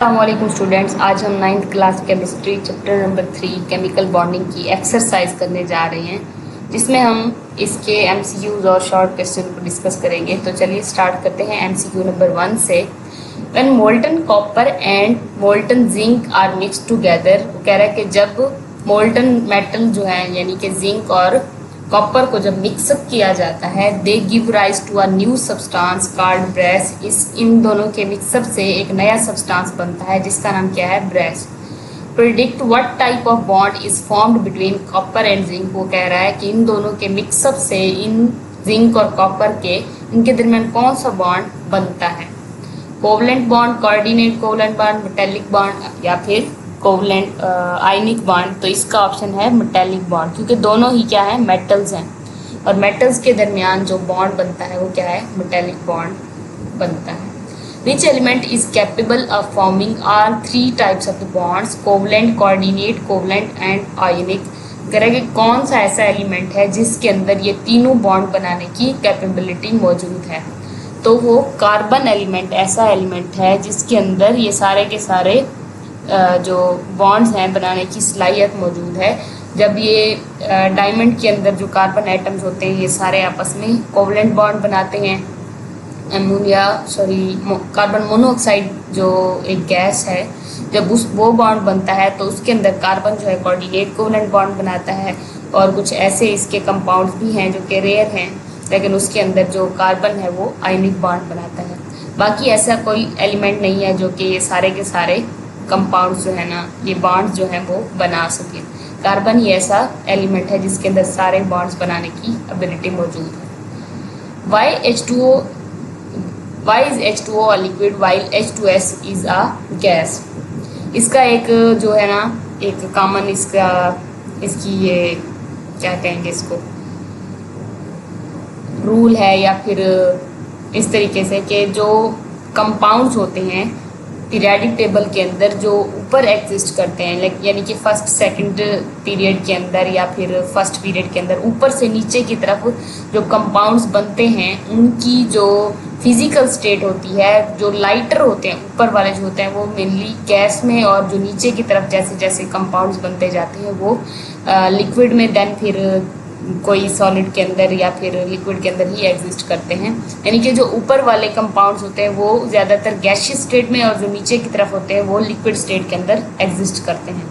अस्सलाम स्टूडेंट्स, आज हम 9th class chemistry chapter number 3 chemical bonding की एक्सरसाइज करने जा रहे हैं, जिसमें हम इसके एमसीक्यूज और शॉर्ट क्वेश्चन को डिस्कस करेंगे। तो चलिए स्टार्ट करते हैं एमसीक्यू नंबर 1 से। When molten copper and molten zinc are mix together, वो कह रहा है कि जब मोल्टन मेटल जो है यानी कि जिंक और कॉपर को जब मिक्सअप किया जाता है, they give rise to a new substance called brass. इन दोनों के मिक्सअप से एक नया सब्सटेंस बनता है जिसका नाम क्या है, brace. Predict what type of bond is formed between copper and zinc. वो कह रहा है कि इन दोनों के मिक्सअप से इन जिंक और कॉपर के इनके दरमियान कौन सा बॉन्ड बनता है। Covalent bond, coordinate covalent bond, metallic bond या फिर कोवलेंट आयनिक बॉन्ड। तो इसका ऑप्शन है मेटेलिक बॉन्ड, क्योंकि दोनों ही क्या है, मेटल्स हैं और मेटल्स के दरमियान जो बॉन्ड बनता है वो क्या है, मेटेलिक बॉन्ड बनता है। Which element is capable of forming are 3 types of the bonds, covalent, coordinate, covalent and ionic. करेंगे कौन सा ऐसा एलिमेंट है जिसके अंदर ये तीनों बॉन्ड बनाने की कैपेबिलिटी मौजूद है। तो वो कार्बन एलिमेंट ऐसा एलिमेंट है जिसके अंदर ये सारे के सारे जो बॉन्ड्स हैं बनाने की सलाहियत मौजूद है। जब ये डायमंड के अंदर जो कार्बन एटम्स होते हैं ये सारे आपस में कोवलेंट बॉन्ड बनाते हैं। कार्बन मोनोऑक्साइड जो एक गैस है, जब वो बॉन्ड बनता है तो उसके अंदर कार्बन जो है कोऑर्डिनेट कोवलेंट बॉन्ड बनाता है। और कुछ ऐसे इसके कंपाउंड्स भी हैं जो कि रेयर हैं, लेकिन उसके अंदर जो कार्बन है वो आयनिक बॉन्ड बनाता है। बाकी ऐसा कोई एलिमेंट नहीं है जो कि ये सारे के सारे कंपाउंड्स जो है ना, ये बॉन्ड्स जो हैं वो बना सके। कार्बन ही ऐसा एलिमेंट है जिसके अंदर सारे बॉन्ड्स बनाने की एबिलिटी मौजूद है। Why is H2O a liquid while H2S is a gas. इसका एक जो है ना, एक कॉमन इसकी ये क्या कहेंगे, इसको रूल है या फिर इस तरीके से कि जो कंपाउंड्स होते हैं पीरियडिक टेबल के अंदर जो ऊपर एग्जिस्ट करते हैं, यानी कि फर्स्ट सेकंड पीरियड के अंदर या फिर फर्स्ट पीरियड के अंदर ऊपर से नीचे की तरफ जो कंपाउंड्स बनते हैं उनकी जो फिजिकल स्टेट होती है, जो लाइटर होते हैं ऊपर वाले जो होते हैं वो मेनली गैस में, और जो नीचे की तरफ जैसे जैसे कंपाउंड्स बनते जाते हैं वो लिक्विड में, देन फिर कोई सॉलिड के अंदर या फिर लिक्विड के अंदर ही एग्जिस्ट करते हैं। यानी कि जो ऊपर वाले कंपाउंड्स होते हैं वो ज़्यादातर गैसियस स्टेट में, और जो नीचे की तरफ होते हैं वो लिक्विड स्टेट के अंदर एग्जिस्ट करते हैं।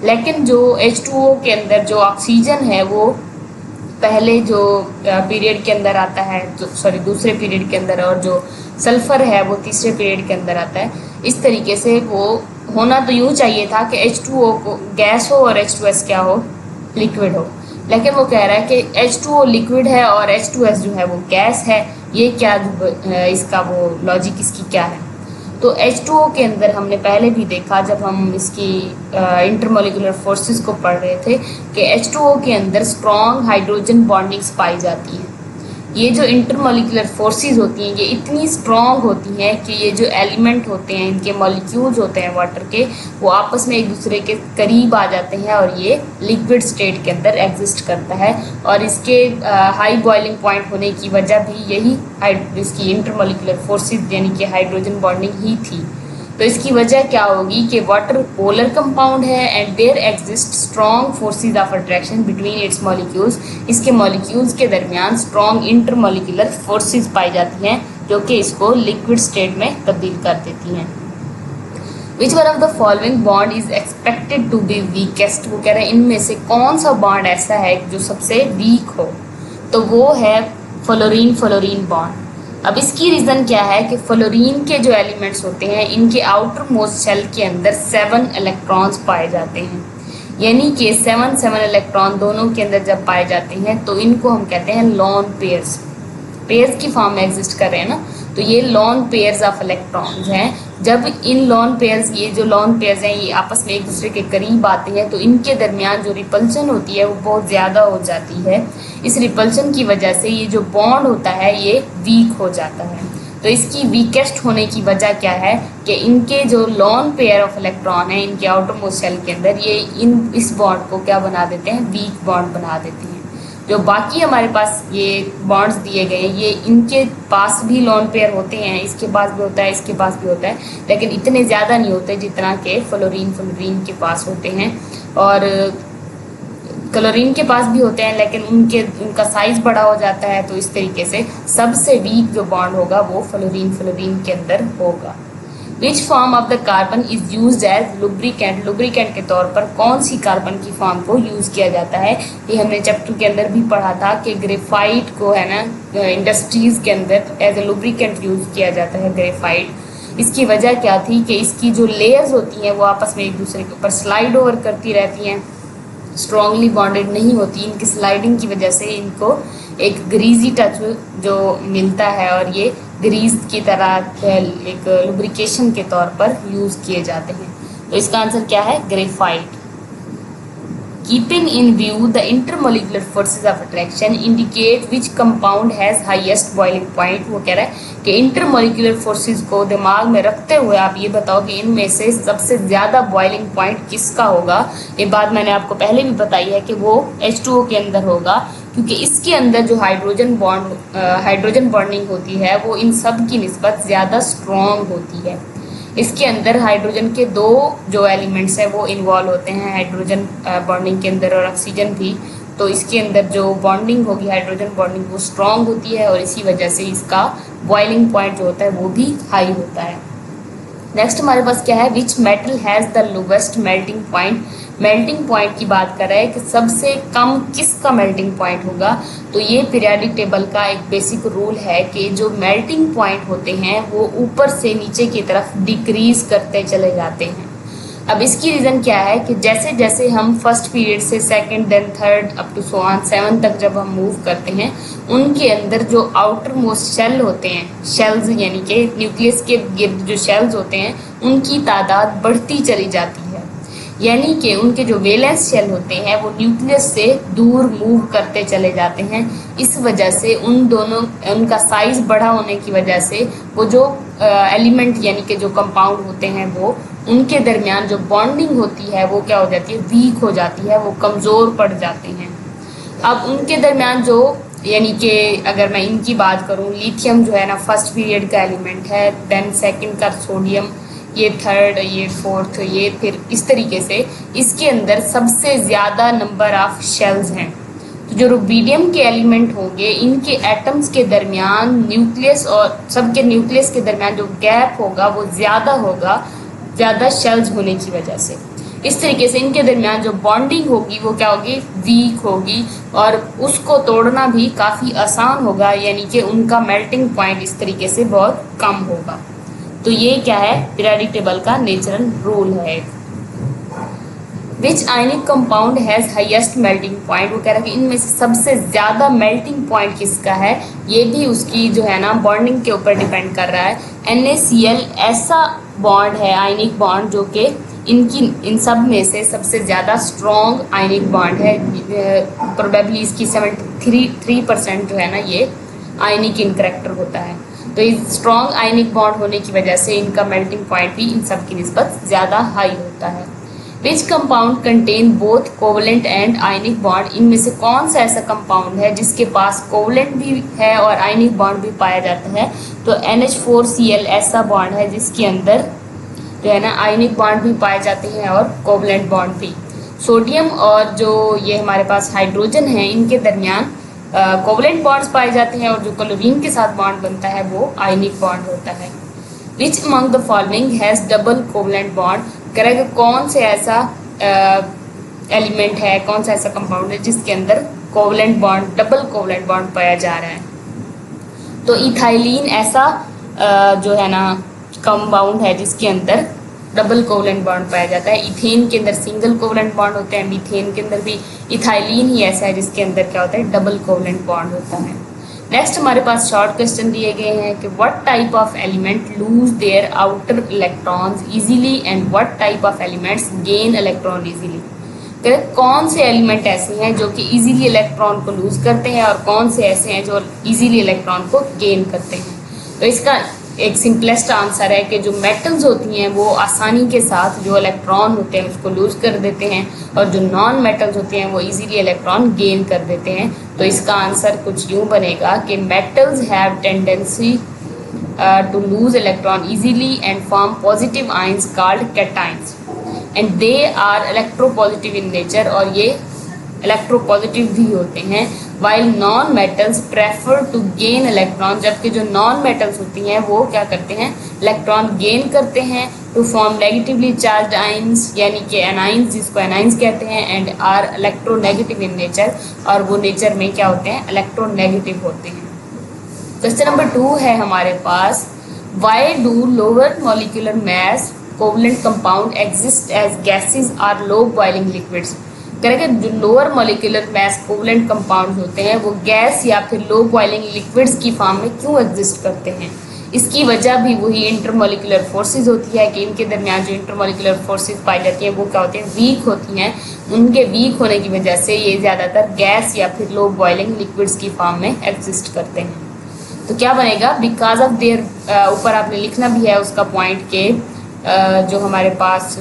लेकिन जो H2O के अंदर जो ऑक्सीजन है वो पहले जो पीरियड के अंदर आता है, दूसरे पीरियड के अंदर, और जो सल्फर है वो तीसरे पीरियड के अंदर आता है। इस तरीके से वो होना तो यूँ चाहिए था कि H2O को गैस हो और H2S क्या हो, लिक्विड हो। लेकिन वो कह रहा है कि H2O लिक्विड है और H2S जो है वो गैस है। ये क्या इसका वो लॉजिक इसकी क्या है। तो H2O के अंदर हमने पहले भी देखा जब हम इसकी इंटरमोलिकुलर फोर्सेस को पढ़ रहे थे कि H2O के अंदर स्ट्रॉन्ग हाइड्रोजन बॉन्डिंग्स पाई जाती हैं। ये जो इंटरमोलिकुलर फोर्सेस होती हैं ये इतनी स्ट्रॉन्ग होती हैं कि ये जो एलिमेंट होते हैं, इनके मॉलिक्यूल्स होते हैं वाटर के, वो आपस में एक दूसरे के करीब आ जाते हैं और ये लिक्विड स्टेट के अंदर एग्जिस्ट करता है। और इसके हाई बॉइलिंग पॉइंट होने की वजह भी यही इसकी इंटरमोलिकुलर फोर्सेस यानी कि हाइड्रोजन बॉन्डिंग ही थी। तो इसकी वजह क्या होगी कि वाटर पोलर कंपाउंड है and there exist strong forces of attraction between its molecules. इसके मॉलिक्यूल्स के दरमियान स्ट्रॉन्ग इंटरमोलिकुलर फोर्सेस पाई जाती हैं जो कि इसको लिक्विड स्टेट में तब्दील कर देती हैं। Which one of the following bond is expected to be weakest. वो कह रहे हैं इनमें से कौन सा बॉन्ड ऐसा है जो सबसे वीक हो। तो वो है फ्लोरीन फ्लोरीन बॉन्ड। अब इसकी रीज़न क्या है कि फ्लोरीन के जो एलिमेंट्स होते हैं इनके आउटर मोस्ट शेल के अंदर 7 इलेक्ट्रॉन्स पाए जाते हैं। यानी कि 7 इलेक्ट्रॉन दोनों के अंदर जब पाए जाते हैं तो इनको हम कहते हैं लॉन पेयर्स की फॉर्म में एग्जिस्ट कर रहे हैं ना। तो ये लॉन पेयर्स ऑफ इलेक्ट्रॉन्स हैं। जब इन ये जो लॉन पेयर्स हैं ये आपस में एक दूसरे के करीब आते हैं तो इनके दरमियान जो रिपल्शन होती है वो बहुत ज़्यादा हो जाती है। इस रिपल्शन की वजह से ये जो बॉन्ड होता है ये वीक हो जाता है। तो इसकी वीकेस्ट होने की वजह क्या है कि इनके जो लॉन पेयर ऑफ इलेक्ट्रॉन है इनके आउटर मोस्ट शेल के अंदर ये इस बॉन्ड को क्या बना देते हैं, वीक बॉन्ड बना देते हैं। जो बाकी हमारे पास ये बॉन्ड्स दिए गए हैं ये इनके पास भी लोन पेयर होते हैं, इसके पास भी होता है, इसके पास भी होता है, लेकिन इतने ज़्यादा नहीं होते जितना के फ्लोरीन के पास होते हैं। और क्लोरीन के पास भी होते हैं लेकिन उनका साइज बड़ा हो जाता है। तो इस तरीके से सबसे वीक जो बॉन्ड होगा वो फ्लोरीन के अंदर होगा। Which form of the carbon is used as lubricant, lubricant के तौर पर कौन सी कार्बन की फॉर्म को यूज़ किया जाता है? ये हमने चैप्टर के अंदर भी पढ़ा था कि ग्रेफाइट को है ना इंडस्ट्रीज़ के अंदर एज ए लुब्रिकेंट यूज़ किया जाता है ग्रेफाइट। इसकी वजह क्या थी कि इसकी जो लेयर्स होती हैं वो आपस में एक दूसरे के ऊपर स्लाइड ओवर करती रहती हैं, स्ट्रॉन्गली बॉन्डेड नहीं होती। इनकी स्लाइडिंग की वजह से इनको एक ग्रीजी टच जो मिलता है और ये ग्रीस की तरह एक लुब्रिकेशन के तौर पर यूज़ किए जाते हैं। तो इसका आंसर क्या है? Graphite. Keeping in view the intermolecular forces of attraction indicate which compound has highest boiling point. वो कह रहा है कि इंटरमोलिकुलर फोर्सेस को दिमाग में रखते हुए आप ये बताओ कि इनमें से सबसे ज़्यादा बॉइलिंग पॉइंट किसका होगा। ये बात मैंने आपको पहले भी बताई है कि वो H2O के अंदर होगा, क्योंकि इसके अंदर जो हाइड्रोजन बॉन्डिंग होती है वो इन सब की निस्बत ज़्यादा स्ट्रॉन्ग होती है। इसके अंदर हाइड्रोजन के दो जो एलिमेंट्स हैं वो इन्वॉल्व होते हैं हाइड्रोजन बॉन्डिंग के अंदर और ऑक्सीजन भी। तो इसके अंदर जो बॉन्डिंग होगी हाइड्रोजन बॉन्डिंग वो स्ट्रॉन्ग होती है और इसी वजह से इसका बॉइलिंग पॉइंट जो होता है वो भी हाई होता है। नेक्स्ट हमारे पास क्या है? Which metal has the lowest melting point. Melting point की बात कर रहा है कि सबसे कम किसका मेल्टिंग पॉइंट होगा। तो ये पीरियोडिक टेबल का एक बेसिक रूल है कि जो मेल्टिंग पॉइंट होते हैं वो ऊपर से नीचे की तरफ डिक्रीज करते चले जाते हैं। अब इसकी रीज़न क्या है कि जैसे जैसे हम फर्स्ट पीरियड से second then third up to so on 7 तक जब हम मूव करते हैं उनके अंदर जो आउटर मोस्ट शेल होते हैं, शेल्स यानी कि न्यूक्लियस के गिर्द जो शेल्स होते हैं उनकी तादाद बढ़ती चली जाती है। यानी कि उनके जो वैलेंस शेल होते हैं वो न्यूक्लियस से दूर मूव करते चले जाते हैं। इस वजह से उनका साइज़ बड़ा होने की वजह से वो जो एलिमेंट यानी कि जो कंपाउंड होते हैं वो उनके दरमियान जो बॉन्डिंग होती है वो क्या हो जाती है? वीक हो जाती है, वो कमज़ोर पड़ जाते हैं। अब उनके दरमियान जो यानी कि अगर मैं इनकी बात करूँ, लिथियम जो है ना फर्स्ट पीरियड का एलिमेंट है, देन सेकंड का सोडियम, ये थर्ड, ये फोर्थ, ये फिर इस तरीके से इसके अंदर सबसे ज़्यादा नंबर ऑफ शेल्स हैं। तो जो रुबीडियम के एलिमेंट होंगे इनके एटम्स के दरमियान न्यूक्लियस और सबके न्यूक्लियस के दरमियान जो गैप होगा वो ज़्यादा होगा, ज़्यादा शेल्स होने की वजह से। इस तरीके से इनके दरमियान जो बॉन्डिंग होगी वो क्या होगी? वीक होगी और उसको तोड़ना भी काफ़ी आसान होगा, यानी कि उनका मेल्टिंग पॉइंट इस तरीके से बहुत कम होगा। तो ये क्या है? पीरियोडिक टेबल का नेचुरल रूल है। Which ionic compound has highest melting point. वो कह रहा है कि इनमें से सबसे ज़्यादा मेल्टिंग पॉइंट किसका है? ये भी उसकी जो है ना बॉन्डिंग के ऊपर डिपेंड कर रहा है। NaCl ऐसा बॉन्ड है, आयनिक बॉन्ड, जो कि इन सब में से सबसे ज़्यादा स्ट्रॉन्ग आयनिक बॉन्ड है। प्रोबेबली इसकी 73% जो है ना ये आयनिक इन करैक्टर होता है। तो इस स्ट्रॉन्ग आयनिक बॉन्ड होने की वजह से इनका मेल्टिंग पॉइंट भी इन सब की निस्बत ज़्यादा हाई होता है। Which compound contain both covalent and ionic bond. इनमें से कौन सा ऐसा कंपाउंड है जिसके पास कोवलेंट भी है और आयनिक बॉन्ड भी पाया जाता है? तो NH4Cl ऐसा बॉन्ड है जिसके अंदर जो है ना आयनिक बॉन्ड भी पाए जाते हैं और कोवलेंट बॉन्ड भी। सोडियम और जो ये हमारे पास हाइड्रोजन है इनके दरमियान कोवलेंट बॉन्ड्स पाए जाते हैं और जो क्लोरीन के साथ बॉन्ड बनता है वो आयनिक बॉन्ड होता है। Which among the following has double covalent bond. कह रहा है कि कौन से ऐसा एलिमेंट है, कौन सा ऐसा कंपाउंड है जिसके अंदर covalent bond, double covalent bond पाया जा रहा है। तो इथाइलिन ऐसा जो है ना कंपाउंड है जिसके अंदर डबल कोवलेंट बॉन्ड पाया जाता है। इथेन के अंदर सिंगल कोवलेंट बॉन्ड होते हैं, मीथेन के अंदर भी इथाइलिन ही ऐसा है जिसके अंदर क्या होता है? डबल कोवलेंट बॉन्ड होता है। नेक्स्ट हमारे पास शॉर्ट क्वेश्चन दिए गए हैं कि what type of element lose their outer electrons easily and what type of elements gain electron easily. कौन से एलिमेंट ऐसे हैं जो कि इजीली इलेक्ट्रॉन को लूज करते हैं और कौन से ऐसे हैं जो इजीली इलेक्ट्रॉन को गेन करते हैं। तो इसका एक सिंपलेस्ट आंसर है कि जो मेटल्स होती हैं वो आसानी के साथ जो इलेक्ट्रॉन होते हैं उसको लूज कर देते हैं, और जो नॉन मेटल्स होते हैं वो इजीली इलेक्ट्रॉन गेन कर देते हैं। तो इसका आंसर कुछ यूँ बनेगा कि metals have tendency to lose electron easily and form positive ions called cations and they are electropositive in nature, और ये इलेक्ट्रोपॉजिटिव भी होते हैं। While non metals prefer to gain electron, जबकि जो नॉन मेटल्स होती हैं वो क्या करते हैं, इलेक्ट्रॉन गेन करते हैं to form negatively charge ions, यानी कि एनाइंस, जिसको एनाइंस कहते हैं, and are electronegative in nature, और वो नेचर में क्या होते हैं, इलेक्ट्रोनेगेटिव होते हैं। क्वेश्चन नंबर 2 है हमारे पास, why do lower molecular mass covalent compound exist as gases are low boiling liquids. करेंगे जो lower molecular mass covalent compound होते हैं वो गैस या फिर लो बॉइलिंग लिक्विड्स की फॉर्म में क्यों एग्जिस्ट करते हैं। इसकी वजह भी वही इंटरमॉलिक्यूलर फोर्सेस होती है कि इनके दरमियान जो इंटरमॉलिक्यूलर फोर्सेस पाई जाती हैं वो क्या होती हैं, वीक होती हैं। उनके वीक होने की वजह से ये ज़्यादातर गैस या फिर लो बॉइलिंग लिक्विड्स की फॉर्म में एग्जिस्ट करते हैं। तो क्या बनेगा, बिकॉज ऑफ देयर, ऊपर आपने लिखना भी है उसका पॉइंट के जो हमारे पास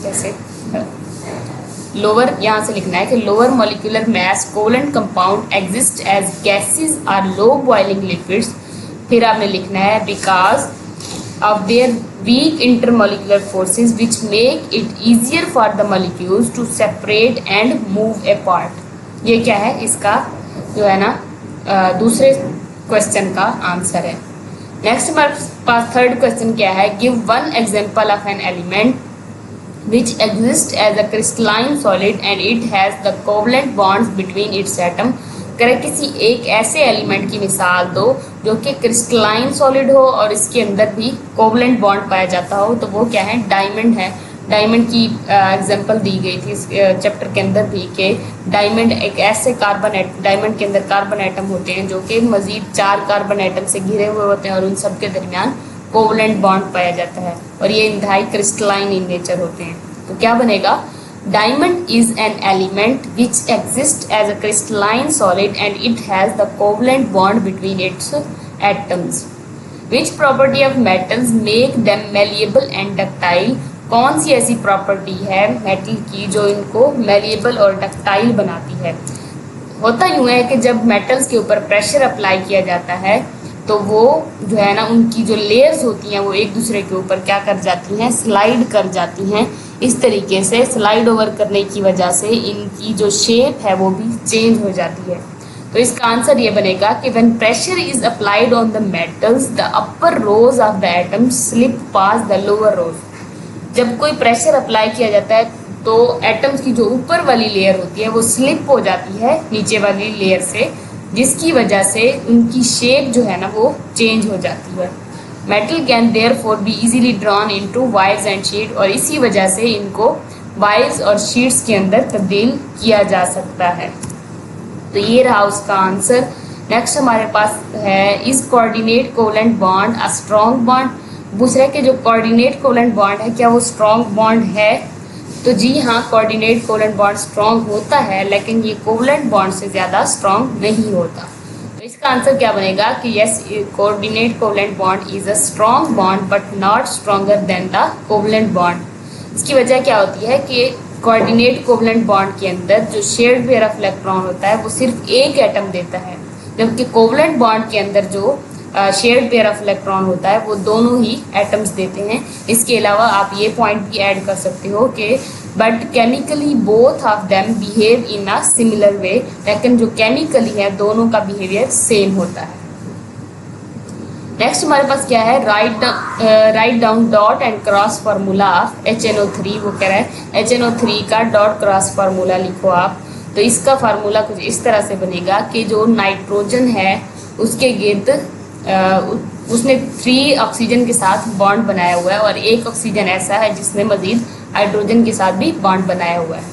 जैसे लोअर, यहाँ से लिखना है कि lower molecular mass covalent compound exist as gases are low boiling liquids. फिर आपने लिखना है because of their weak intermolecular forces which make it easier for the molecules to separate and move apart. ये क्या है, इसका जो है ना दूसरे क्वेश्चन का आंसर है। नेक्स्ट हमारे पास थर्ड क्वेश्चन क्या है, give one example of an element which exists as a crystalline solid and it has the covalent bonds between its atom। करें किसी एक ऐसे एलिमेंट की मिसाल दो जो कि क्रिस्टलाइन सॉलिड हो और इसके अंदर भी कोवलेंट बॉन्ड पाया जाता हो, तो वो क्या है, डायमंड है। डायमंड की एग्जांपल दी गई थी इस चैप्टर के अंदर भी कि डायमंड एक ऐसे डायमंड के अंदर कार्बन एटम होते हैं जो कि मजीद 4 कार्बन एटम से घिरे हुए होते हैं और उन सब के दरमियान कोवलेंट बॉन्ड पाया जाता है, और ये इंतहाई क्रिस्टलाइन इन नेचर होते हैं। तो क्या बनेगा, diamond is an element which exist as a crystalline solid and it has the covalent bond between its atoms. Which property of metals make them malleable and ductile. कौन सी ऐसी property है metal की जो इनको मेलिएबल और ductile बनाती है। होता यूँ है कि जब मेटल्स के ऊपर प्रेशर अप्लाई किया जाता है तो वो जो है ना, उनकी जो लेयर्स होती हैं वो एक दूसरे के ऊपर क्या कर जाती हैं, स्लाइड कर जाती हैं। इस तरीके से स्लाइड ओवर करने की वजह से इनकी जो शेप है वो भी चेंज हो जाती है। तो इसका आंसर ये बनेगा कि when pressure is applied on the metals the upper rows of the atoms slip past the lower rows. जब कोई प्रेशर अप्लाई किया जाता है तो एटम्स की जो ऊपर वाली लेयर होती है वो स्लिप हो जाती है नीचे वाली लेयर से, जिसकी वजह से उनकी शेप जो है ना वो चेंज हो जाती है। Metal can therefore be easily drawn into wires and sheet, और इसी वजह से इनको वायर्स और शीट्स के अंदर तब्दील किया जा सकता है। तो ये रहा उसका आंसर। नेक्स्ट हमारे पास है, is coordinate covalent bond a strong bond. दूसरे के जो कोऑर्डिनेट कोवलेंट बॉन्ड है क्या वो स्ट्रॉन्ग बॉन्ड है। तो जी हाँ, कोऑर्डिनेट कोवलेंट बॉन्ड स्ट्रॉन्ग होता है, लेकिन ये कोवलेंट बॉन्ड से ज़्यादा स्ट्रॉन्ग नहीं होता। तो इसका आंसर क्या बनेगा कि yes, coordinate covalent bond is a strong bond but not stronger than the covalent bond. इसकी वजह क्या होती है कि कोऑर्डिनेट कोवलेंट बॉन्ड के अंदर जो शेयर्ड पेयर ऑफ इलेक्ट्रॉन होता है वो सिर्फ एक एटम देता है, जबकि कोवलेंट बॉन्ड के अंदर जो शेयर्ड पेयर ऑफ इलेक्ट्रॉन होता है वो दोनों ही एटम्स देते हैं। इसके अलावा आप ये पॉइंट भी ऐड कर सकते हो कि but chemically both of them behave in a similar way, लेकिन जो केमिकली है दोनों का बिहेवियर सेम होता है। नेक्स्ट हमारे पास क्या है, write down dot and cross formula of HNO3। वो कह रहा है HNO3 का डॉट क्रॉस फार्मूला लिखो आप। तो इसका फार्मूला कुछ इस तरह से बनेगा कि जो नाइट्रोजन है उसके गिर्द उसने 3 ऑक्सीजन के साथ बॉन्ड बनाया हुआ है और एक ऑक्सीजन ऐसा है जिसने मजीद हाइड्रोजन के साथ भी बॉन्ड बनाया हुआ है।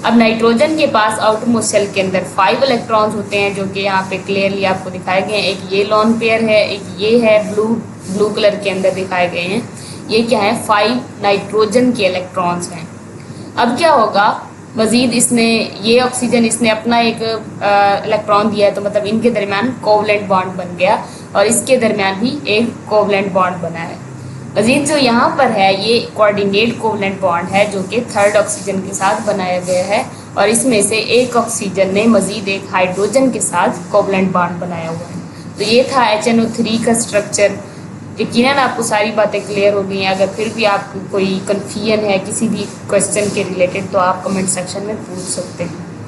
अब नाइट्रोजन के पास आउटरमोस्ट शेल के अंदर 5 इलेक्ट्रॉन्स होते हैं जो कि यहाँ पे क्लियरली आपको दिखाए गए हैं। एक ये लॉन पेयर है, एक ये है ब्लू कलर के अंदर दिखाए गए हैं। ये क्या है, 5 नाइट्रोजन के इलेक्ट्रॉन्स हैं। अब क्या होगा, मजीद इसने ये ऑक्सीजन इसने अपना एक इलेक्ट्रॉन दिया है, तो मतलब इनके दरमियान कोवलेंट बॉन्ड बन गया। और इसके दरमियान भी एक कोवलेंट बॉन्ड बना है। मजीद जो यहाँ पर है ये कोऑर्डिनेट कोवलेंट बॉन्ड है जो कि थर्ड ऑक्सीजन के साथ बनाया गया है और इसमें से एक ऑक्सीजन ने मजीद एक हाइड्रोजन के साथ कोवलेंट बॉन्ड बनाया हुआ है। तो ये था HNO3 का स्ट्रक्चर। यकीनन आपको सारी बातें क्लियर हो गई हैं। अगर फिर भी आपको कोई कन्फ्यूजन है किसी भी क्वेश्चन के रिलेटेड तो आप कमेंट सेक्शन में पूछ सकते हैं।